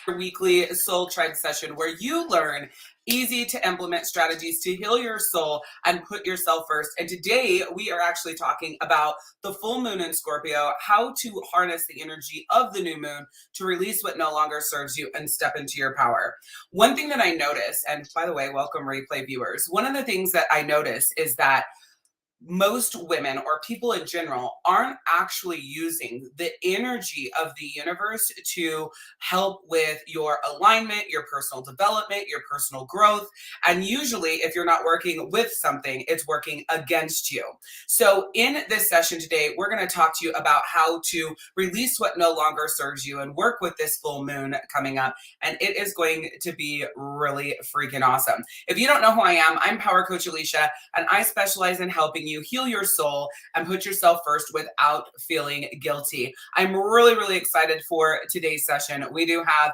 weekly Soul Tribe session where you learn easy to implement strategies to heal your soul and put yourself first. And today we are actually talking about the full moon in Scorpio, how to harness the energy of the new moon to release what no longer serves you and step into your power. One thing that I notice, and by the way, welcome replay viewers. One of the things that I notice is that most women or people in general aren't actually using the energy of the universe to help with your alignment, your personal development, your personal growth. And usually, if you're not working with something, it's working against you. So, in this session today, we're going to talk to you about how to release what no longer serves you and work with this full moon coming up. And it is going to be really freaking awesome. If you don't know who I am, I'm Power Coach Alicia, and I specialize in helping you heal your soul and put yourself first without feeling guilty. I'm really excited for today's session. We do have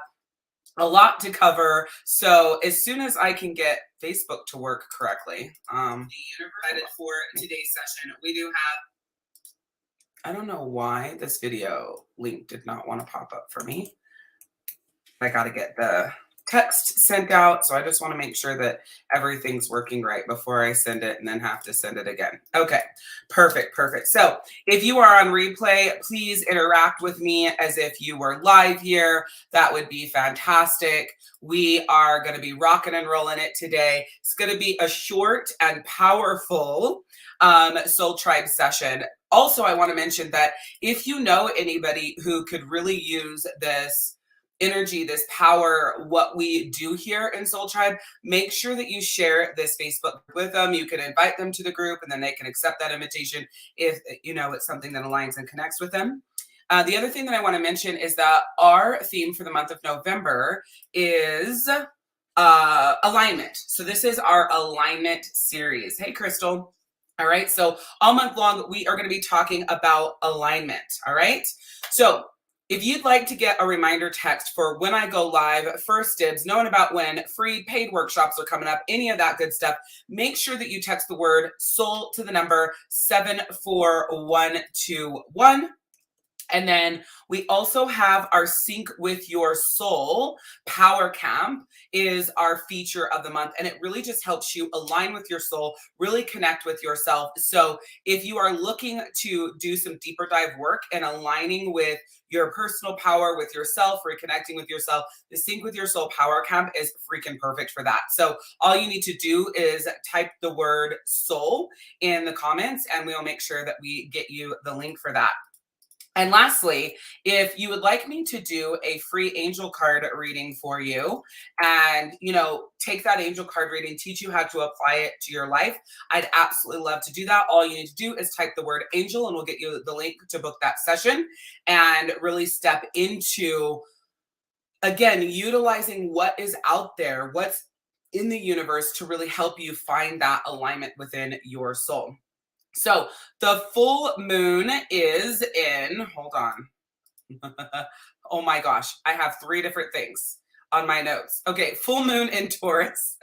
a lot to cover. So as soon as I can get Facebook to work correctly, excited for today's session. We do have, I don't know why this video link did not want to pop up for me. I got to get the text sent out. So I just want to make sure that everything's working right before I send it and then have to send it again. Okay, perfect. So if you are on replay, please interact with me as if you were live here. That would be fantastic. We are going to be rocking and rolling it today. It's going to be a short and powerful Soul Tribe session. Also, I want to mention that if you know anybody who could really use this energy, this power, what we do here in Soul Tribe, make sure that you share this Facebook with them. You can invite them to the group and then they can accept that invitation if you know it's something that aligns and connects with them. The other thing that I want to mention is that our theme for the month of November is alignment. So this is our alignment series. Hey, Crystal. All right. So all month long, we are going to be talking about alignment. All right. So if you'd like to get a reminder text for when I go live, first dibs, knowing about when, free paid workshops are coming up, any of that good stuff, make sure that you text the word soul to the number 74121. And then we also have our Sync with Your Soul Power Camp is our feature of the month. And it really just helps you align with your soul, really connect with yourself. So if you are looking to do some deeper dive work and aligning with your personal power with yourself, reconnecting with yourself, the Sync with Your Soul Power Camp is freaking perfect for that. So all you need to do is type the word soul in the comments and we'll make sure that we get you the link for that. And lastly, if you would like me to do a free angel card reading for you and, take that angel card reading, teach you how to apply it to your life, I'd absolutely love to do that. All you need to do is type the word angel and we'll get you the link to book that session and really step into, again, utilizing what is out there, what's in the universe to really help you find that alignment within your soul. So the full moon is in, hold on. Oh my gosh, I have 3 different things on my notes. Okay, full moon in Taurus.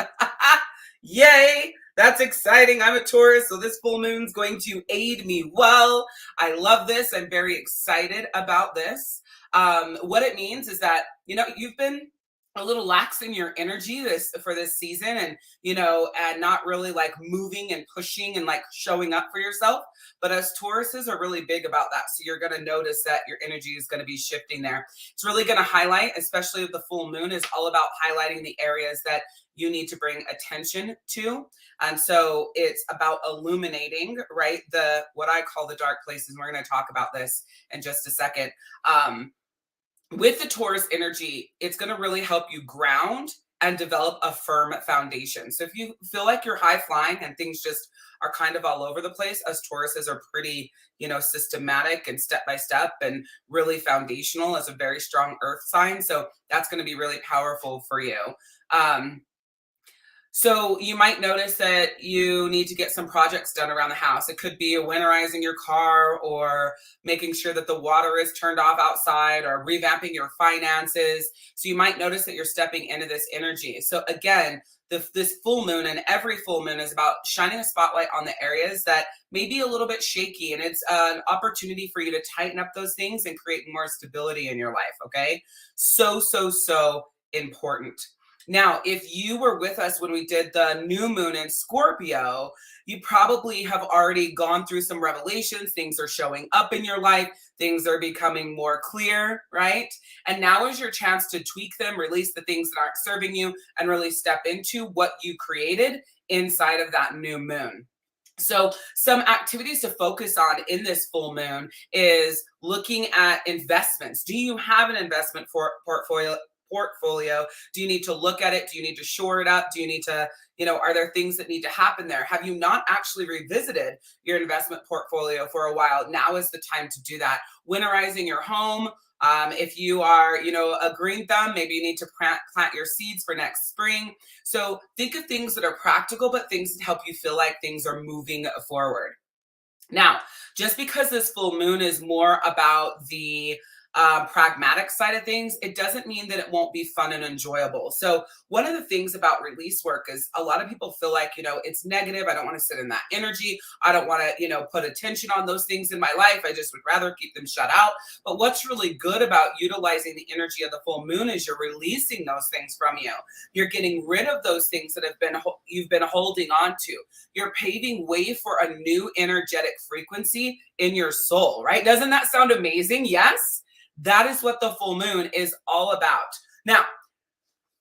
Yay, that's exciting. I'm a Taurus, so this full moon's going to aid me well. I love this. I'm very excited about this. What it means is that, you've been a little lax in your energy for this season and and not really like moving and pushing and like showing up for yourself, but us Tauruses are really big about that. So you're going to notice that your energy is going to be shifting there. It's really going to highlight, especially with the full moon, is all about highlighting the areas that you need to bring attention to. And so it's about illuminating, right, what I call the dark places, and we're going to talk about this in just a second. With the Taurus energy, it's going to really help you ground and develop a firm foundation. So if you feel like you're high flying and things just are kind of all over the place, us Tauruses are pretty, systematic and step by step and really foundational as a very strong earth sign. So that's going to be really powerful for you. So you might notice that you need to get some projects done around the house. It could be winterizing your car, or making sure that the water is turned off outside, or revamping your finances. So you might notice that you're stepping into this energy. So again, this full moon, and every full moon, is about shining a spotlight on the areas that may be a little bit shaky. And it's an opportunity for you to tighten up those things and create more stability in your life. Okay. So important. Now, if you were with us when we did the new moon in Scorpio, you probably have already gone through some revelations. Things are showing up in your life, things are becoming more clear, right? And now is your chance to tweak them, release the things that aren't serving you, and really step into what you created inside of that new moon. So, some activities to focus on in this full moon is looking at investments. Do you have an investment for portfolio? Do you need to look at it? Do you need to shore it up? Do you need to, are there things that need to happen there? Have you not actually revisited your investment portfolio for a while? Now is the time to do that. Winterizing your home. If you are, a green thumb, maybe you need to plant your seeds for next spring. So think of things that are practical, but things that help you feel like things are moving forward. Now, just because this full moon is more about the pragmatic side of things, it doesn't mean that it won't be fun and enjoyable. So, one of the things about release work is a lot of people feel like, it's negative. I don't want to sit in that energy. I don't want to, put attention on those things in my life. I just would rather keep them shut out. But what's really good about utilizing the energy of the full moon is you're releasing those things from you. You're getting rid of those things that you've been holding on to. You're paving way for a new energetic frequency in your soul, right? Doesn't that sound amazing? Yes. That is what the full moon is all about. Now,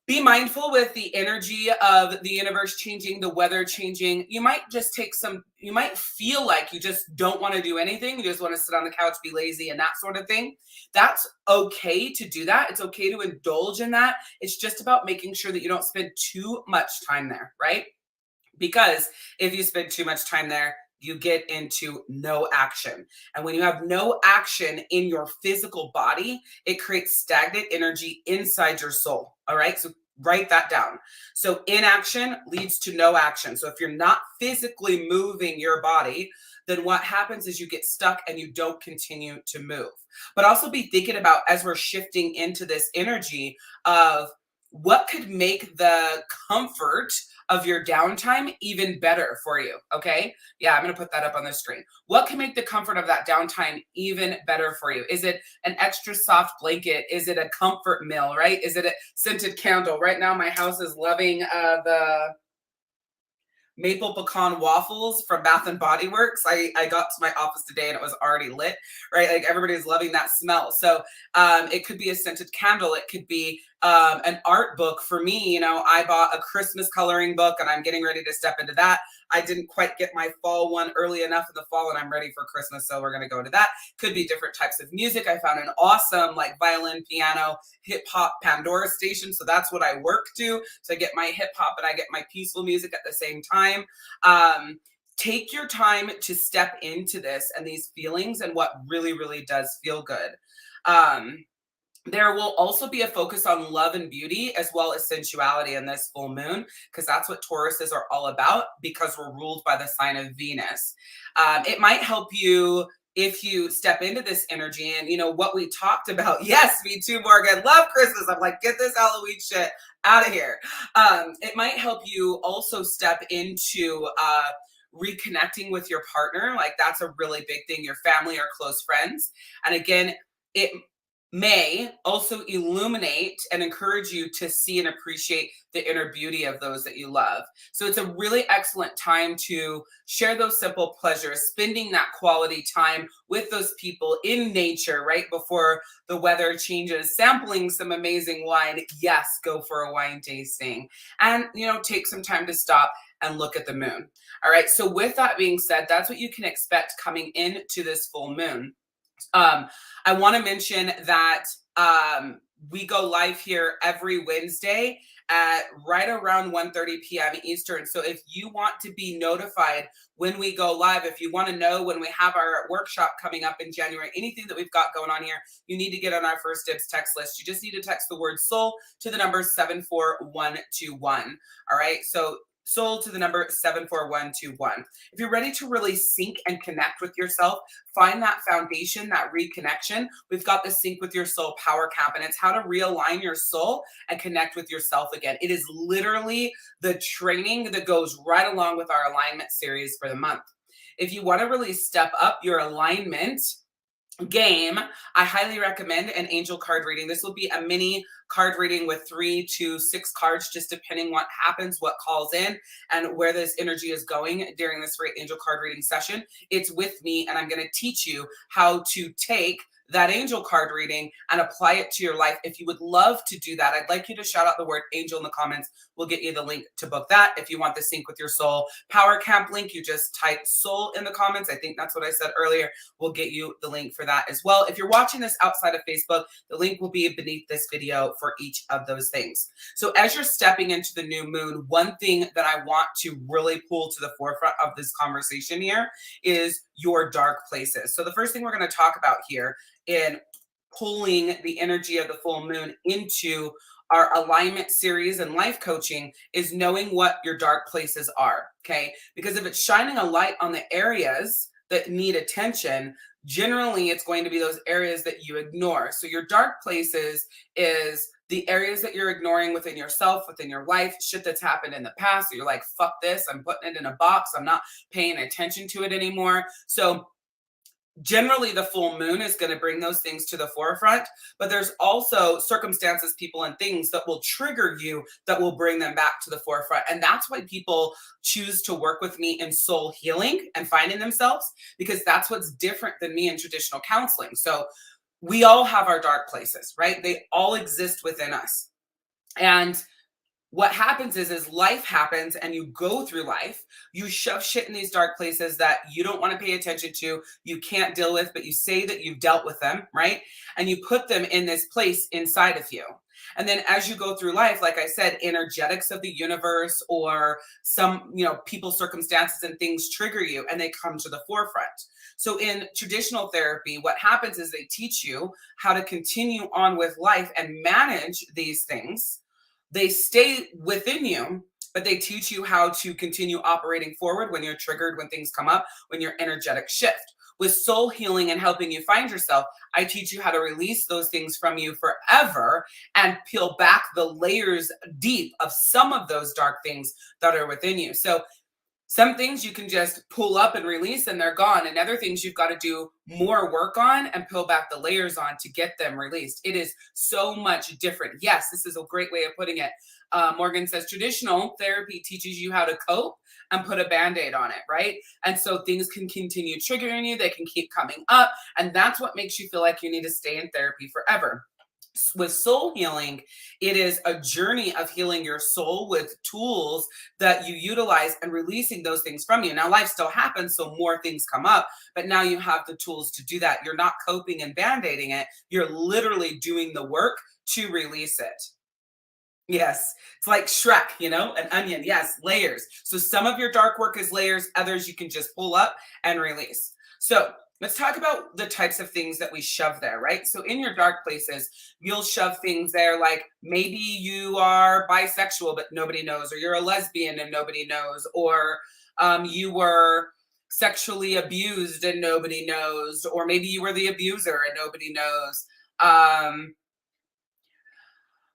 be mindful with the energy of the universe changing, the weather changing. You might just you might feel like you just don't want to do anything. You just want to sit on the couch, be lazy, and that sort of thing. That's okay to do that. It's okay to indulge in that. It's just about making sure that you don't spend too much time there, right? Because if you spend too much time there, you get into no action. And when you have no action in your physical body, it creates stagnant energy inside your soul. All right. So write that down. So inaction leads to no action. So if you're not physically moving your body, then what happens is you get stuck and you don't continue to move. But also be thinking about, as we're shifting into this energy, of what could make the comfort of your downtime even better for you. Okay. Yeah, I'm going to put that up on the screen. What can make the comfort of that downtime even better for you? Is it an extra soft blanket? Is it a comfort meal, right? Is it a scented candle? Right now, my house is loving the maple pecan waffles from Bath and Body Works. I got to my office today and it was already lit, right? Like everybody's loving that smell. So it could be a scented candle. It could be an art book. For me, I bought a Christmas coloring book and I'm getting ready to step into that. I didn't quite get my fall one early enough in the fall and I'm ready for Christmas. So we're going to go to that. Could be different types of music. I found an awesome violin, piano, hip hop Pandora station. So that's what I work to. So I get my hip hop and I get my peaceful music at the same time. Take your time to step into this and these feelings and what really, really does feel good. There will also be a focus on love and beauty as well as sensuality in this full moon, because that's what Tauruses are all about, because we're ruled by the sign of Venus. It might help you if you step into this energy and what we talked about. Yes, me too, Morgan. Love Christmas. I'm like, get this Halloween shit out of here. It might help you also step into reconnecting with your partner. Like that's a really big thing, your family or close friends. And again, it may also illuminate and encourage you to see and appreciate the inner beauty of those that you love. So it's a really excellent time to share those simple pleasures, spending that quality time with those people in nature right before the weather changes, sampling some amazing wine. Yes, go for a wine tasting and, take some time to stop and look at the moon. All right. So with that being said, that's what you can expect coming into this full moon. I want to mention that we go live here every Wednesday at right around 1:30 p.m. Eastern. So if you want to be notified when we go live, if you want to know when we have our workshop coming up in January, anything that we've got going on here, you need to get on our First Dibs text list. You just need to text the word soul to the number 74121. All right. So soul to the number 74121. If you're ready to really sync and connect with yourself, find that foundation, that reconnection, we've got the Sync with Your Soul Power Camp, and it's how to realign your soul and connect with yourself again. It is literally the training that goes right along with our alignment series for the month. If you want to really step up your alignment game, I highly recommend an angel card reading. This will be a mini card reading with 3 to 6 cards, just depending what happens, what calls in, and where this energy is going during this free angel card reading session. It's with me, and I'm going to teach you how to take that angel card reading and apply it to your life. If you would love to do that, I'd like you to shout out the word angel in the comments. We'll get you the link to book that. If you want the Sync with Your Soul Power Camp link, you just type soul in the comments. I think that's what I said earlier. We'll get you the link for that as well. If you're watching this outside of Facebook, the link will be beneath this video for each of those things. So as you're stepping into the new moon, one thing that I want to really pull to the forefront of this conversation here is your dark places. So the first thing we're going to talk about here in pulling the energy of the full moon into our alignment series and life coaching is knowing what your dark places are, okay? Because if it's shining a light on the areas that need attention, generally it's going to be those areas that you ignore. So your dark places is the areas that you're ignoring within yourself, within your life, shit that's happened in the past. So you're like, fuck this, I'm putting it in a box, I'm not paying attention to it anymore. So generally the full moon is going to bring those things to the forefront, but there's also circumstances, people, and things that will trigger you that will bring them back to the forefront. And that's why people choose to work with me in soul healing and finding themselves, because that's what's different than me in traditional counseling. So we all have our dark places, right? They all exist within us. And what happens is life happens and you go through life, you shove shit in these dark places that you don't want to pay attention to, you can't deal with, but you say that you've dealt with them, right? And you put them in this place inside of you. And then as you go through life, like I said, energetics of the universe or some, people, circumstances, and things trigger you and they come to the forefront. So in traditional therapy, what happens is they teach you how to continue on with life and manage these things. They stay within you, but they teach you how to continue operating forward when you're triggered, when things come up, when your energetic shift. With soul healing and helping you find yourself, I teach you how to release those things from you forever and peel back the layers deep of some of those dark things that are within you. So some things you can just pull up and release and they're gone. And other things you've got to do more work on and peel back the layers on to get them released. It is so much different. Yes, this is a great way of putting it. Morgan says traditional therapy teaches you how to cope and put a Band-Aid on it, right? And so things can continue triggering you. They can keep coming up. And that's what makes you feel like you need to stay in therapy forever. With soul healing, it is a journey of healing your soul with tools that you utilize and releasing those things from you. Now, life still happens, so more things come up, but now you have the tools to do that. You're not coping and band-aiding it. You're literally doing the work to release it. Yes, it's like Shrek, an onion. Yes, layers. So some of your dark work is layers, others you can just pull up and release. So let's talk about the types of things that we shove there, right? So in your dark places, you'll shove things there like maybe you are bisexual, but nobody knows, or you're a lesbian and nobody knows, or you were sexually abused and nobody knows, or maybe you were the abuser and nobody knows.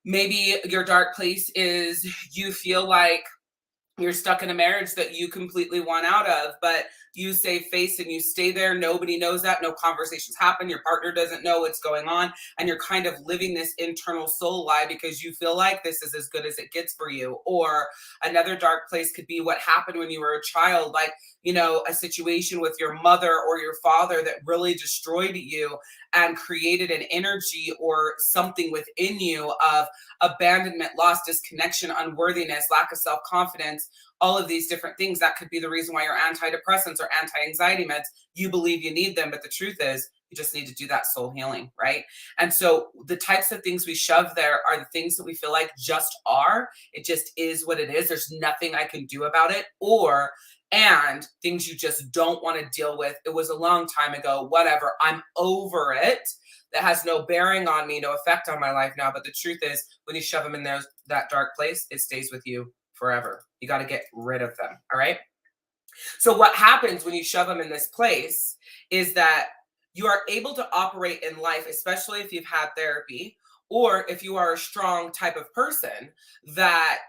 Maybe your dark place is you feel like you're stuck in a marriage that you completely want out of, but you save face and you stay there. Nobody knows that. No conversations happen. Your partner doesn't know what's going on. And you're kind of living this internal soul lie because you feel like this is as good as it gets for you. Or another dark place could be what happened when you were a child, like, a situation with your mother or your father that really destroyed you and created an energy or something within you of abandonment, loss, disconnection, unworthiness, lack of self-confidence, all of these different things. That could be the reason why you're antidepressants or anti-anxiety meds. You believe you need them, but the truth is you just need to do that soul healing, right? And so the types of things we shove there are the things that we feel like just are. It just is what it is. There's nothing I can do about it. And things you just don't want to deal with. It was a long time ago, whatever. I'm over it. That has no bearing on me, no effect on my life now. But the truth is, when you shove them in that dark place, it stays with you forever. You got to get rid of them. All right. So what happens when you shove them in this place is that you are able to operate in life, especially if you've had therapy or if you are a strong type of person that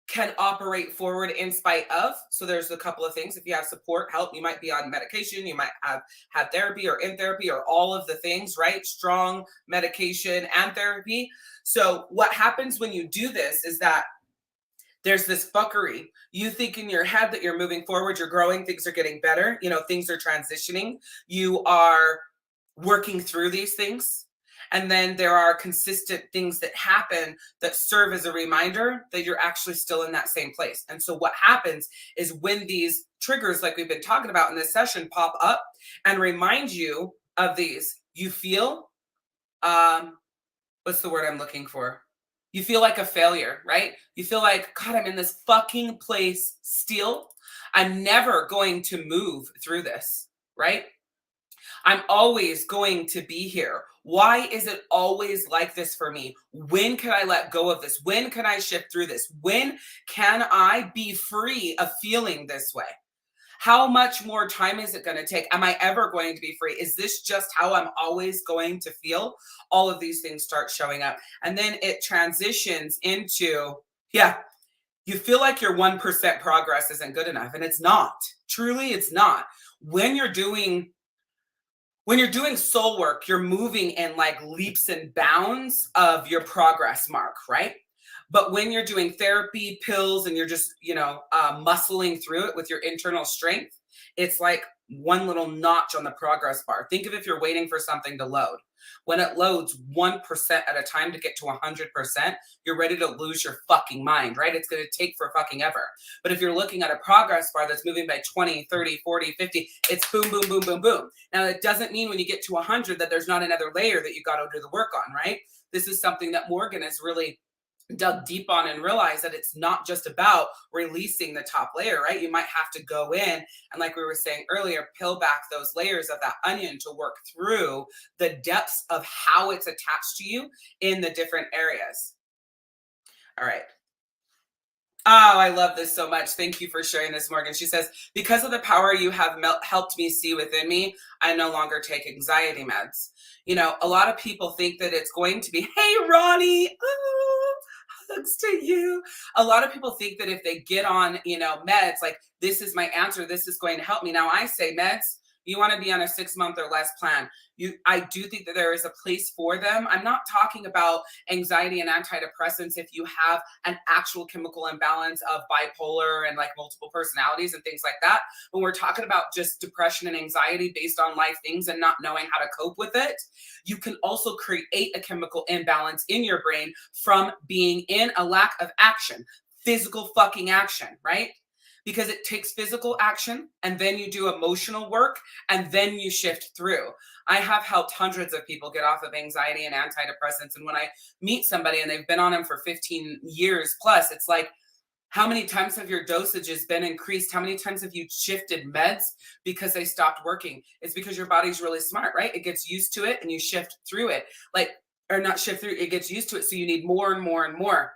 can operate forward in spite of. So there's a couple of things. If you have support, help, you might be on medication, you might have had therapy or in therapy or all of the things, right? Strong medication and therapy. So what happens when you do this is that there's this fuckery. You think in your head that you're moving forward, you're growing, things are getting better, things are transitioning. You are working through these things. And then there are consistent things that happen that serve as a reminder that you're actually still in that same place. And so what happens is when these triggers, like we've been talking about in this session, pop up and remind you of these, you feel, what's the word I'm looking for? You feel like a failure, right? You feel like, God, I'm in this fucking place still. I'm never going to move through this, right? I'm always going to be here. Why is it always like this for me? When can I let go of this? When can I shift through this? When can I be free of feeling this way? How much more time is it going to take? Am I ever going to be free? Is this just how I'm always going to feel? All of these things start showing up. And then it transitions into, you feel like your 1% progress isn't good enough. And it's not. Truly, it's not. When you're doing soul work, you're moving in like leaps and bounds of your progress mark, right? But when you're doing therapy, pills, and you're just, muscling through it with your internal strength, it's like one little notch on the progress bar. Think of if you're waiting for something to load. When it loads 1% at a time to get to 100%, you're ready to lose your fucking mind, right? It's going to take for fucking ever. But if you're looking at a progress bar that's moving by 20, 30, 40, 50, it's boom, boom, boom, boom, boom. Now, it doesn't mean when you get to 100 that there's not another layer that you got to do the work on, right? This is something that Morgan is really dug deep on and realize that it's not just about releasing the top layer, right? You might have to go in and, like we were saying earlier, peel back those layers of that onion to work through the depths of how it's attached to you in the different areas. All right. Oh, I love this so much. Thank you for sharing this, Morgan. She says, because of the power you have helped me see within me, I no longer take anxiety meds. A lot of people think that it's going to be, hey, Ronnie, hugs to you. A lot of people think that if they get on, meds, like this is my answer, this is going to help me. Now I say meds, you want to be on a 6-month or less plan. I do think that there is a place for them. I'm not talking about anxiety and antidepressants if you have an actual chemical imbalance of bipolar and like multiple personalities and things like that. When we're talking about just depression and anxiety based on life things and not knowing how to cope with it, you can also create a chemical imbalance in your brain from being in a lack of action, physical fucking action, right? Because it takes physical action and then you do emotional work and then you shift through. I have helped hundreds of people get off of anxiety and antidepressants. And when I meet somebody and they've been on them for 15 years plus, it's like, how many times have your dosages been increased? How many times have you shifted meds because they stopped working? It's because your body's really smart, right? It gets used to it and you shift through it. Or not shift through, it gets used to it. So you need more and more and more.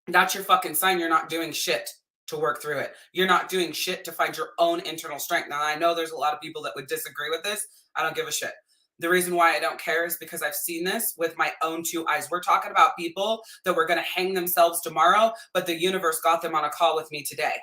That's your fucking sign you're not doing shit to work through it. You're not doing shit to find your own internal strength. Now, I know there's a lot of people that would disagree with this. I don't give a shit. The reason why I don't care is because I've seen this with my own 2 eyes. We're talking about people that were going to hang themselves tomorrow, but the universe got them on a call with me today.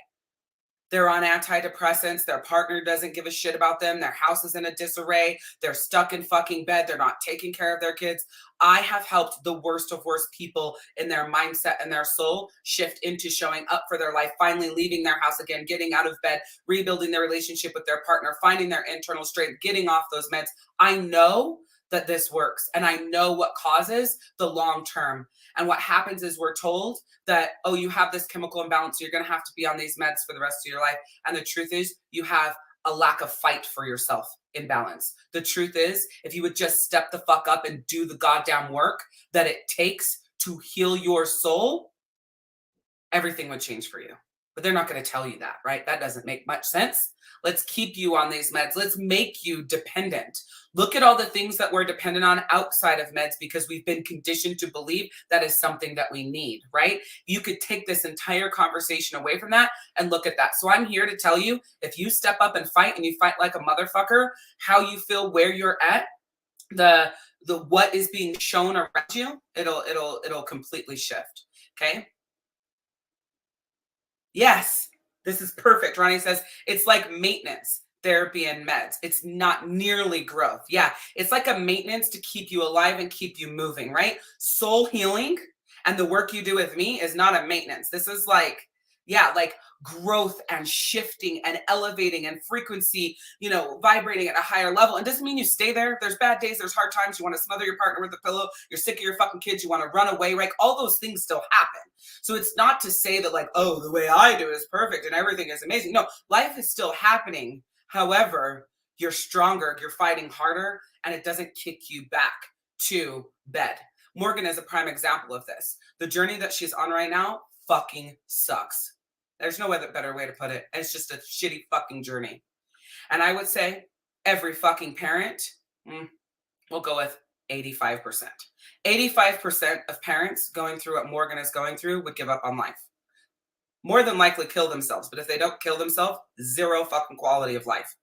They're on antidepressants. Their partner doesn't give a shit about them. Their house is in a disarray. They're stuck in fucking bed. They're not taking care of their kids. I have helped the worst of worst people in their mindset and their soul shift into showing up for their life, finally leaving their house again, getting out of bed, rebuilding their relationship with their partner, finding their internal strength, getting off those meds. I know that this works and I know what causes the long term. And what happens is we're told that, oh, you have this chemical imbalance, so you're going to have to be on these meds for the rest of your life. And the truth is you have a lack of fight for yourself imbalance. The truth is, if you would just step the fuck up and do the goddamn work that it takes to heal your soul, everything would change for you. But they're not going to tell you that, right? That doesn't make much sense. Let's keep you on these meds. Let's make you dependent. Look at all the things that we're dependent on outside of meds because we've been conditioned to believe that is something that we need, right? You could take this entire conversation away from that and look at that. So I'm here to tell you, if you step up and fight, and you fight like a motherfucker, how you feel, where you're at, the what is being shown around you, it'll completely shift. Okay. Yes, this is perfect. Ronnie says it's like maintenance therapy and meds. It's not nearly growth. Yeah, it's like a maintenance to keep you alive and keep you moving, right? Soul healing and the work you do with me is not a maintenance. This is like, yeah, like growth and shifting and elevating and frequency, vibrating at a higher level. And doesn't mean you stay there. There's bad days, there's hard times. You want to smother your partner with a pillow. You're sick of your fucking kids. You want to run away, right? All those things still happen. So it's not to say that like, oh, the way I do is perfect and everything is amazing. No, life is still happening. However, you're stronger, you're fighting harder, and it doesn't kick you back to bed. Morgan is a prime example of this. The journey that she's on right now fucking sucks. There's no better way to put it. It's just a shitty fucking journey. And I would say every fucking parent, we'll go with 85%. 85% of parents going through what Morgan is going through would give up on life. More than likely kill themselves. But if they don't kill themselves, zero fucking quality of life.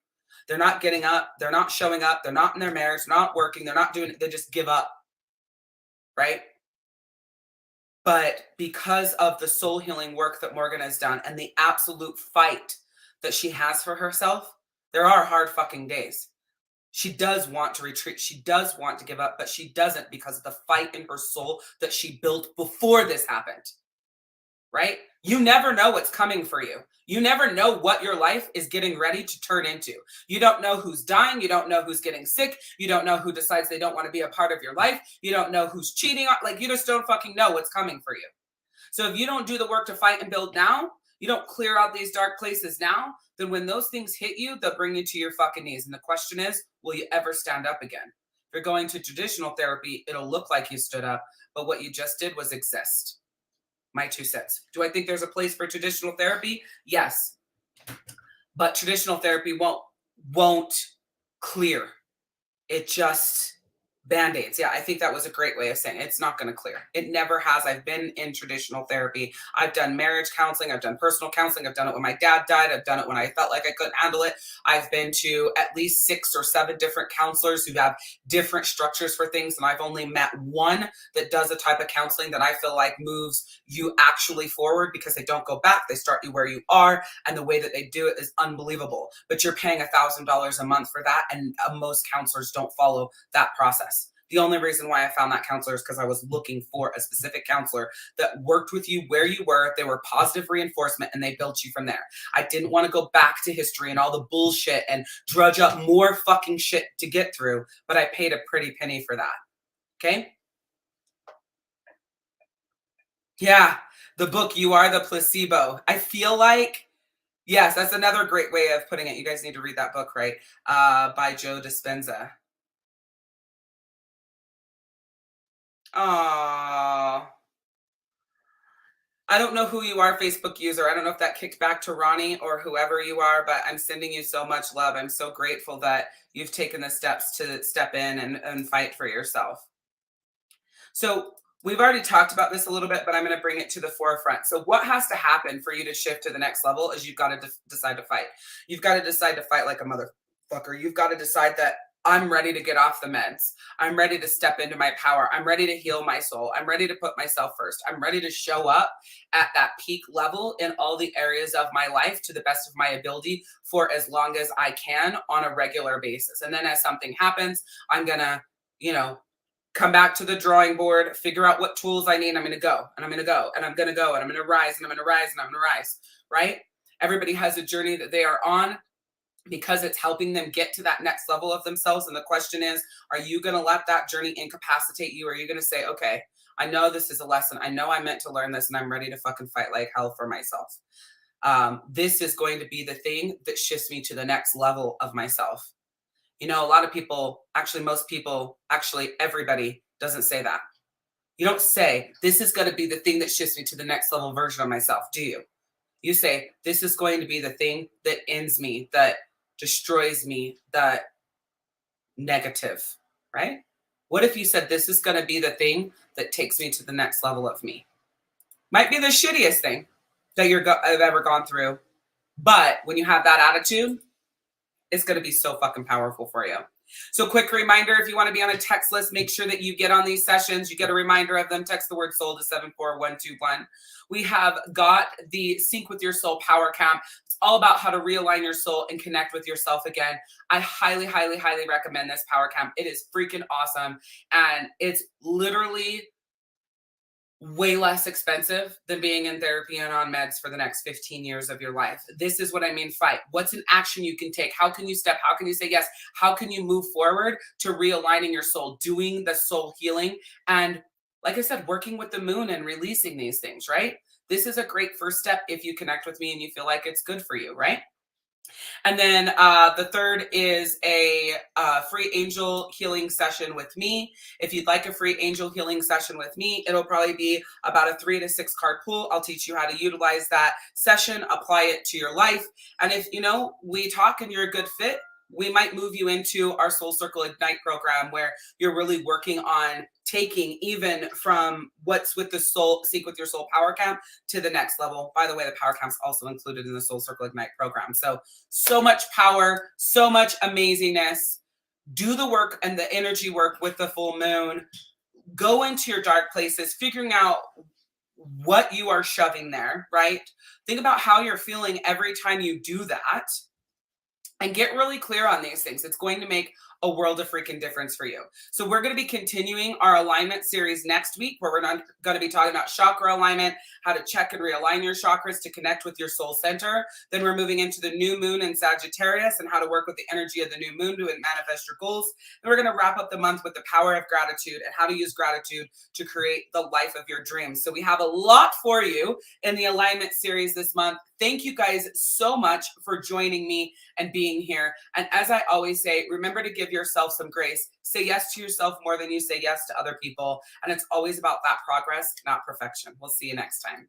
They're not getting up. They're not showing up. They're not in their marriage. They're not working. They're not doing it. They just give up. Right? But because of the soul healing work that Morgan has done and the absolute fight that she has for herself, there are hard fucking days. She does want to retreat. She does want to give up, but she doesn't because of the fight in her soul that she built before this happened. Right? You never know what's coming for you. You never know what your life is getting ready to turn into. You don't know who's dying. You don't know who's getting sick. You don't know who decides they don't want to be a part of your life. You don't know who's cheating. Like, you just don't fucking know what's coming for you. So if you don't do the work to fight and build now, you don't clear out these dark places now, then when those things hit you, they'll bring you to your fucking knees. And the question is, will you ever stand up again? If you're going to traditional therapy, it'll look like you stood up, but what you just did was exist. My 2 cents. Do I think there's a place for traditional therapy? Yes. But traditional therapy won't clear. It just Band-Aids. Yeah, I think that was a great way of saying it. It's not going to clear. It never has. I've been in traditional therapy. I've done marriage counseling. I've done personal counseling. I've done it when my dad died. I've done it when I felt like I couldn't handle it. I've been to at least 6 or 7 different counselors who have different structures for things. And I've only met one that does a type of counseling that I feel like moves you actually forward, because they don't go back. They start you where you are. And the way that they do it is unbelievable. But you're paying $1,000 a month for that. And most counselors don't follow that process. The only reason why I found that counselor is because I was looking for a specific counselor that worked with you where you were. They were positive reinforcement and they built you from there. I didn't want to go back to history and all the bullshit and drudge up more fucking shit to get through, but I paid a pretty penny for that. Okay? Yeah, the book, You Are the Placebo. I feel like, yes, that's another great way of putting it. You guys need to read that book, right? By Joe Dispenza. Oh, I don't know who you are, Facebook user. I don't know if that kicked back to Ronnie or whoever you are, but I'm sending you so much love. I'm so grateful that you've taken the steps to step in and fight for yourself. So we've already talked about this a little bit, but I'm going to bring it to the forefront. So what has to happen for you to shift to the next level is you've got to decide to fight. You've got to decide to fight like a motherfucker. You've got to decide that I'm ready to get off the meds. I'm ready to step into my power. I'm ready to heal my soul. I'm ready to put myself first. I'm ready to show up at that peak level in all the areas of my life to the best of my ability for as long as I can on a regular basis. And then as something happens, I'm going to, come back to the drawing board, figure out what tools I need. I'm going to go and I'm going to go and I'm going to go and I'm going to rise and I'm going to rise and I'm going to rise, right? Everybody has a journey that they are on, because it's helping them get to that next level of themselves. And the question is, are you going to let that journey incapacitate you? Or are you going to say, okay, I know this is a lesson. I know I meant to learn this and I'm ready to fucking fight like hell for myself. This is going to be the thing that shifts me to the next level of myself. A lot of people, actually most people, actually everybody doesn't say that. You don't say, this is going to be the thing that shifts me to the next level version of myself, do you? You say, this is going to be the thing that ends me, that destroys me, that negative, right? What if you said, this is going to be the thing that takes me to the next level of me? Might be the shittiest thing that I've ever gone through. But when you have that attitude, it's going to be so fucking powerful for you. So quick reminder, if you want to be on a text list, make sure that you get on these sessions. You get a reminder of them. Text the word soul to 74121. We have got the Sync with Your Soul Power Camp. It's all about how to realign your soul and connect with yourself again. I highly, highly, highly recommend this Power Camp. It is freaking awesome. And it's literally way less expensive than being in therapy and on meds for the next 15 years of your life. This is what I mean, fight. What's an action you can take? How can you step? How can you say yes? How can you move forward to realigning your soul, doing the soul healing? And like I said, working with the moon and releasing these things, right? This is a great first step if you connect with me and you feel like it's good for you, right? And then the third is a free angel healing session with me. If you'd like a free angel healing session with me, it'll probably be about a 3 to 6 card pool. I'll teach you how to utilize that session, apply it to your life. And if, we talk and you're a good fit, we might move you into our Soul Circle Ignite program where you're really working on taking even from what's with the Soul Seek with Your Soul Power Camp to the next level. By the way, the Power Camp's also included in the Soul Circle Ignite program. So much power, so much amazingness. Do the work and the energy work with the full moon. Go into your dark places, figuring out what you are shoving there, right? Think about how you're feeling every time you do that. And get really clear on these things. It's going to make a world of freaking difference for you. So we're going to be continuing our alignment series next week, where we're not going to be talking about chakra alignment, how to check and realign your chakras to connect with your soul center. Then we're moving into the new moon in Sagittarius and how to work with the energy of the new moon to manifest your goals. And we're going to wrap up the month with the power of gratitude and how to use gratitude to create the life of your dreams. So we have a lot for you in the alignment series this month. Thank you guys so much for joining me and being here. And as I always say, remember to give yourself some grace. Say yes to yourself more than you say yes to other people. And it's always about that progress, not perfection. We'll see you next time.